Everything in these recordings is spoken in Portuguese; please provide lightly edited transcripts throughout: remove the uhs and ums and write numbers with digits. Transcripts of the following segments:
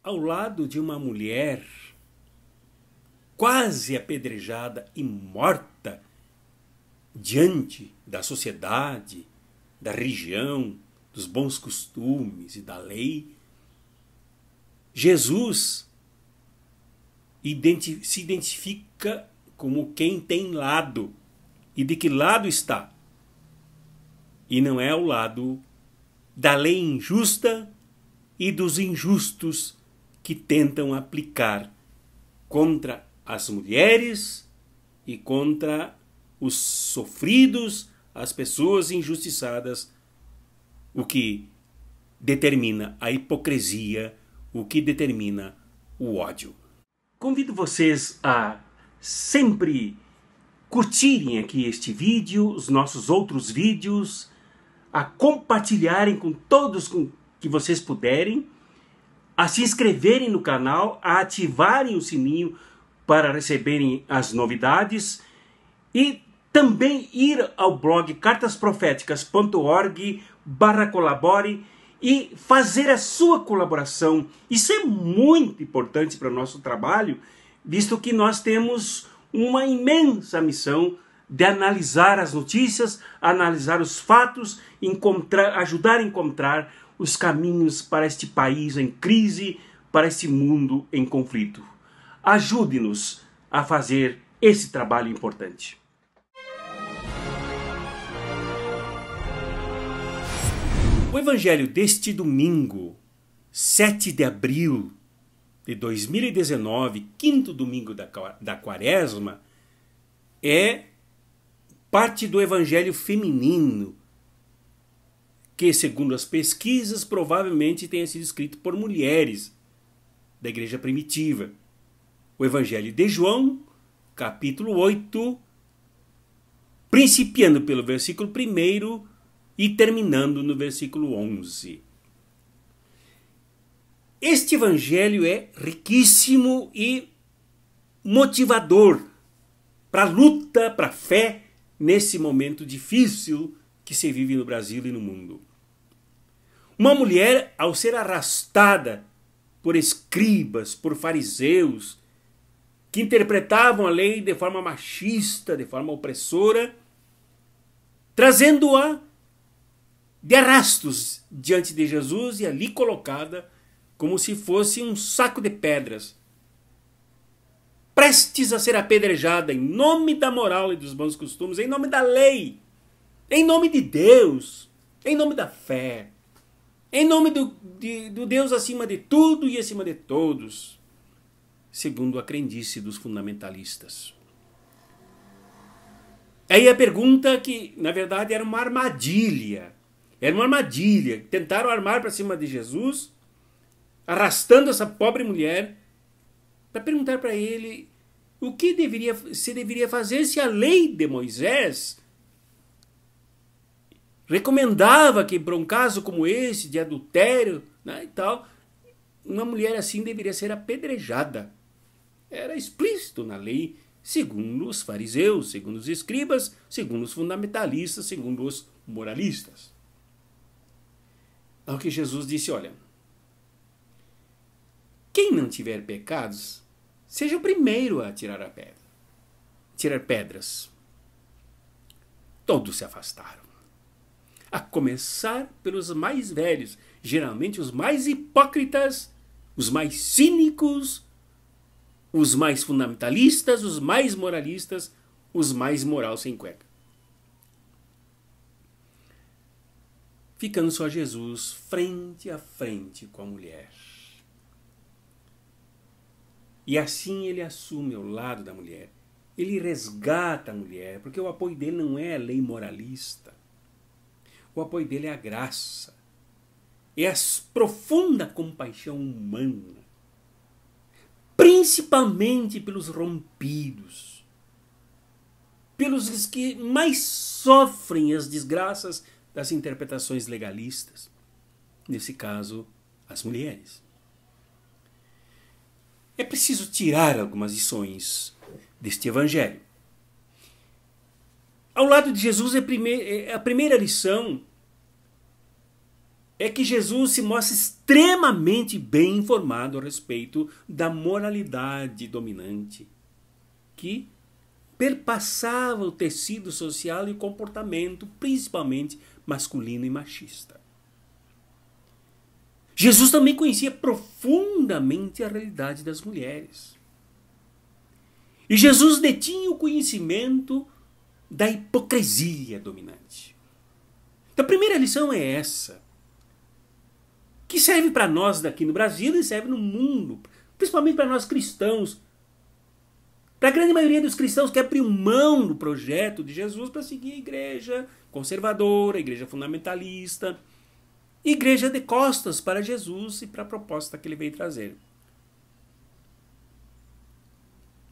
ao lado de uma mulher quase apedrejada e morta diante da sociedade, da religião, dos bons costumes e da lei, Jesus se identifica como quem tem lado. E de que lado está? E não é ao lado da lei injusta e dos injustos que tentam aplicar contra as mulheres e contra os sofridos, as pessoas injustiçadas, o que determina a hipocrisia, o que determina o ódio. Convido vocês a sempre curtirem aqui este vídeo, os nossos outros vídeos, a compartilharem com todos que vocês puderem, a se inscreverem no canal, a ativarem o sininho para receberem as novidades e também ir ao blog cartasproféticas.org/colabore e fazer a sua colaboração. Isso é muito importante para o nosso trabalho, visto que nós temos uma imensa missão de analisar as notícias, analisar os fatos, ajudar a encontrar os caminhos para este país em crise, para este mundo em conflito. Ajude-nos a fazer esse trabalho importante. O evangelho deste domingo, 7 de abril de 2019, quinto domingo da quaresma, é parte do evangelho feminino, que, segundo as pesquisas, provavelmente tenha sido escrito por mulheres da igreja primitiva. O evangelho de João, capítulo 8, principiando pelo versículo 1 e terminando no versículo 11. Este evangelho é riquíssimo e motivador para a luta, para a fé, nesse momento difícil que se vive no Brasil e no mundo. Uma mulher, ao ser arrastada por escribas, por fariseus, que interpretavam a lei de forma machista, de forma opressora, trazendo-a de arrastos diante de Jesus e ali colocada como se fosse um saco de pedras, prestes a ser apedrejada em nome da moral e dos bons costumes, em nome da lei, em nome de Deus, em nome da fé, em nome do Deus acima de tudo e acima de todos, segundo a crendice dos fundamentalistas. Aí a pergunta que, na verdade, era uma armadilha. Era uma armadilha. Tentaram armar para cima de Jesus, arrastando essa pobre mulher, para perguntar para ele o que se deveria fazer se a lei de Moisés recomendava que, para um caso como esse, de adultério, né, e tal, uma mulher assim deveria ser apedrejada. Era explícito na lei, segundo os fariseus, segundo os escribas, segundo os fundamentalistas, segundo os moralistas. Ao que Jesus disse, olha, quem não tiver pecados, seja o primeiro a tirar pedras. Todos se afastaram. A começar pelos mais velhos, geralmente os mais hipócritas, os mais cínicos, os mais fundamentalistas, os mais moralistas, os mais moral sem cueca. Ficando só Jesus frente a frente com a mulher. E assim ele assume o lado da mulher. Ele resgata a mulher, porque o apoio dele não é a lei moralista. O apoio dele é a graça. É a profunda compaixão humana. Principalmente pelos rompidos. Pelos que mais sofrem as desgraças das interpretações legalistas. Nesse caso, as mulheres. É preciso tirar algumas lições deste evangelho. Ao lado de Jesus, a primeira lição é que Jesus se mostra extremamente bem informado a respeito da moralidade dominante, que perpassava o tecido social e o comportamento, principalmente masculino e machista. Jesus também conhecia profundamente a realidade das mulheres. E Jesus detinha o conhecimento da hipocrisia dominante. Então a primeira lição é essa, que serve para nós daqui no Brasil e serve no mundo, principalmente para nós cristãos. Para a grande maioria dos cristãos que abriu mão do projeto de Jesus para seguir a igreja conservadora, a igreja fundamentalista, igreja de costas para Jesus e para a proposta que ele veio trazer.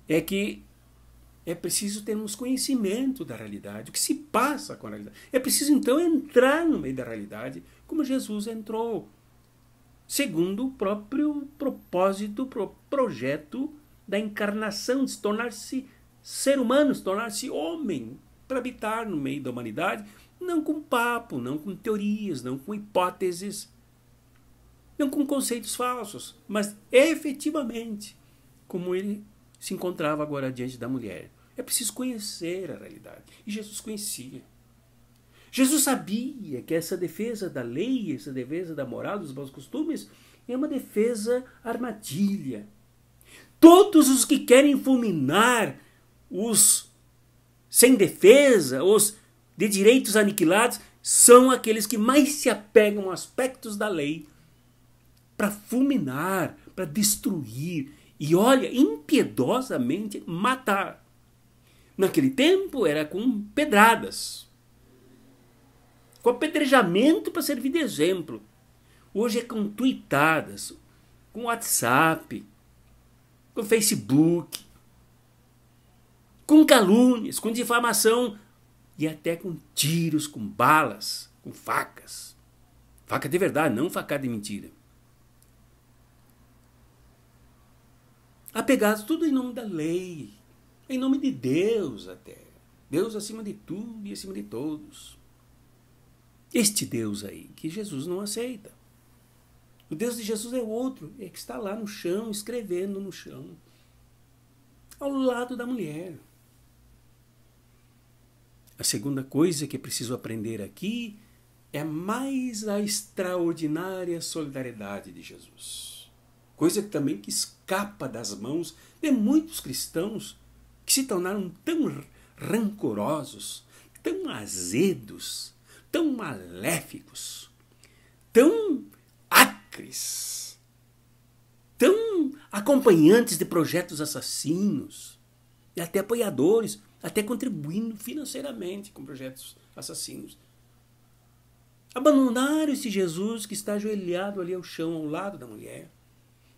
É que é preciso termos conhecimento da realidade, o que se passa com a realidade. É preciso então entrar no meio da realidade, como Jesus entrou, segundo o próprio propósito, projeto da encarnação, de se tornar-se ser humano, se tornar-se homem, para habitar no meio da humanidade, não com papo, não com teorias, não com hipóteses, não com conceitos falsos, mas efetivamente como ele se encontrava agora diante da mulher. É preciso conhecer a realidade. E Jesus conhecia. Jesus sabia que essa defesa da lei, essa defesa da moral, dos bons costumes, é uma defesa armadilha. Todos os que querem fulminar os sem defesa, os de direitos aniquilados, são aqueles que mais se apegam a aspectos da lei para fulminar, para destruir e, olha, impiedosamente matar. Naquele tempo era com pedradas, com apedrejamento para servir de exemplo. Hoje é com tuitadas, com WhatsApp, com Facebook, com calúnias, com difamação e até com tiros, com balas, com facas. Faca de verdade, não facada de mentira. Apegados tudo em nome da lei, em nome de Deus até. Deus acima de tudo e acima de todos. Este Deus aí, que Jesus não aceita. O Deus de Jesus é outro, é que está lá no chão, escrevendo no chão, ao lado da mulher. A segunda coisa que é preciso aprender aqui é mais a extraordinária solidariedade de Jesus. Coisa também que escapa das mãos de muitos cristãos que se tornaram tão rancorosos, tão azedos, tão maléficos, tão acres, tão acompanhantes de projetos assassinos e até apoiadores, até contribuindo financeiramente com projetos assassinos. Abandonaram esse Jesus que está ajoelhado ali ao chão, ao lado da mulher,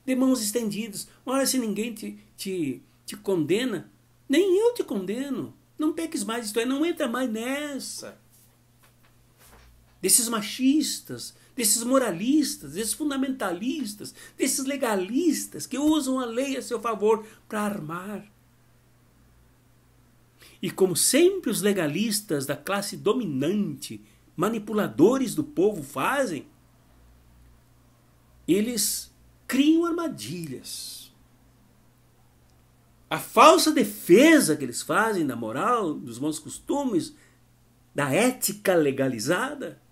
de mãos estendidas. Ora, se ninguém te condena, nem eu te condeno. Não peques mais, isto é, não entra mais nessa. Desses machistas, desses moralistas, desses fundamentalistas, desses legalistas que usam a lei a seu favor para armar. E como sempre os legalistas da classe dominante, manipuladores do povo fazem, eles criam armadilhas. A falsa defesa que eles fazem da moral, dos bons costumes, da ética legalizada,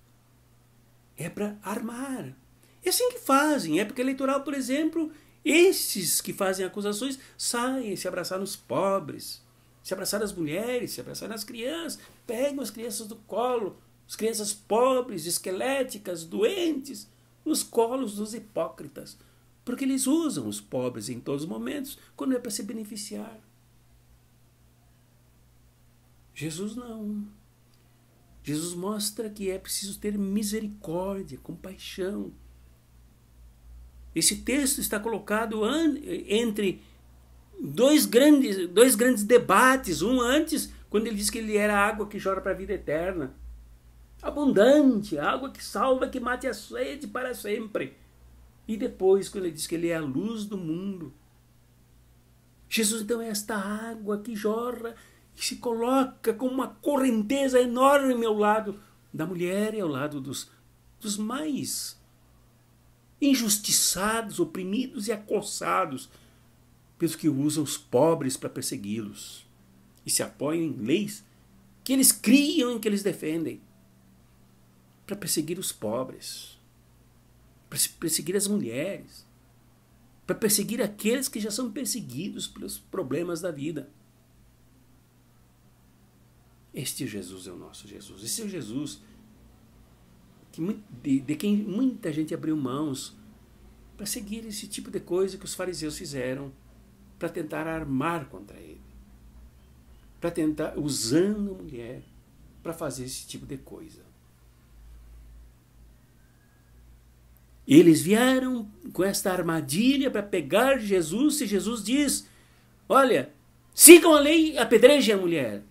é para armar. É assim que fazem. Em época eleitoral, por exemplo, esses que fazem acusações saem se abraçar nos pobres, se abraçar nas mulheres, se abraçar nas crianças, pegam as crianças do colo, as crianças pobres, esqueléticas, doentes, nos colos dos hipócritas, porque eles usam os pobres em todos os momentos, quando é para se beneficiar. Jesus não. Jesus mostra que é preciso ter misericórdia, compaixão. Esse texto está colocado entre dois grandes debates. Um antes, quando ele diz que ele era a água que jorra para a vida eterna. Abundante, água que salva, que mate a sede para sempre. E depois, quando ele diz que ele é a luz do mundo. Jesus, então, é esta água que jorra e se coloca como uma correnteza enorme ao lado da mulher e ao lado dos dos mais injustiçados, oprimidos e acossados pelos que usam os pobres para persegui-los e se apoiam em leis que eles criam e que eles defendem para perseguir os pobres, para perseguir as mulheres, para perseguir aqueles que já são perseguidos pelos problemas da vida. Este Jesus é o nosso Jesus. Esse é o Jesus de quem muita gente abriu mãos para seguir esse tipo de coisa que os fariseus fizeram para tentar armar contra ele, para tentar, usando a mulher, para fazer esse tipo de coisa. Eles vieram com esta armadilha para pegar Jesus, e Jesus diz, olha, sigam a lei e apedrejem a mulher.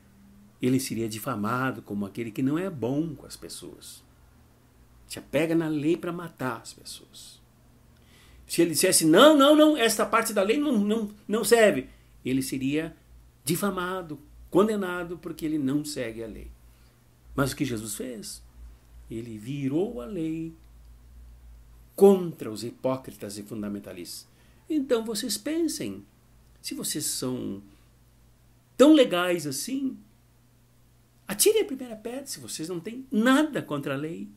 Ele seria difamado como aquele que não é bom com as pessoas. Se apega na lei para matar as pessoas. Se ele dissesse, não, esta parte da lei não serve, ele seria difamado, condenado, porque ele não segue a lei. Mas o que Jesus fez? Ele virou a lei contra os hipócritas e fundamentalistas. Então vocês pensem, se vocês são tão legais assim, atirem a primeira pedra se vocês não têm nada contra a lei.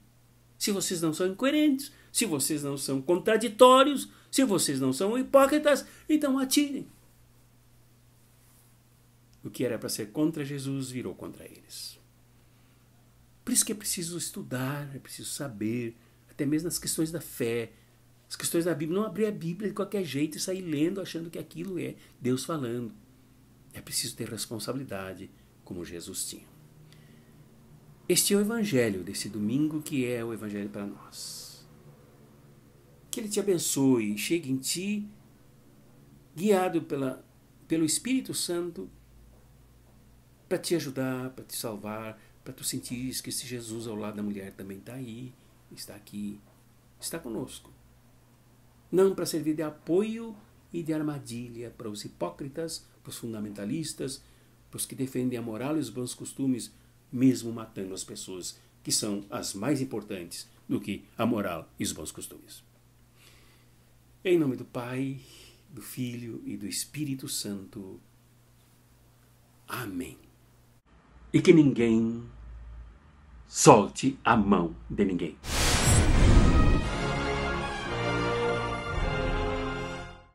Se vocês não são incoerentes, se vocês não são contraditórios, se vocês não são hipócritas, então atirem. O que era para ser contra Jesus virou contra eles. Por isso que é preciso estudar, é preciso saber, até mesmo nas questões da fé, as questões da Bíblia, não abrir a Bíblia de qualquer jeito e sair lendo achando que aquilo é Deus falando. É preciso ter responsabilidade, como Jesus tinha. Este é o Evangelho desse domingo, que é o Evangelho para nós. Que Ele te abençoe, chegue em ti, guiado pelo Espírito Santo, para te ajudar, para te salvar, para tu sentir que esse Jesus ao lado da mulher também está aí, está aqui, está conosco. Não para servir de apoio e de armadilha para os hipócritas, para os fundamentalistas, para os que defendem a moral e os bons costumes, mesmo matando as pessoas que são as mais importantes do que a moral e os bons costumes. Em nome do Pai, do Filho e do Espírito Santo. Amém. E que ninguém solte a mão de ninguém.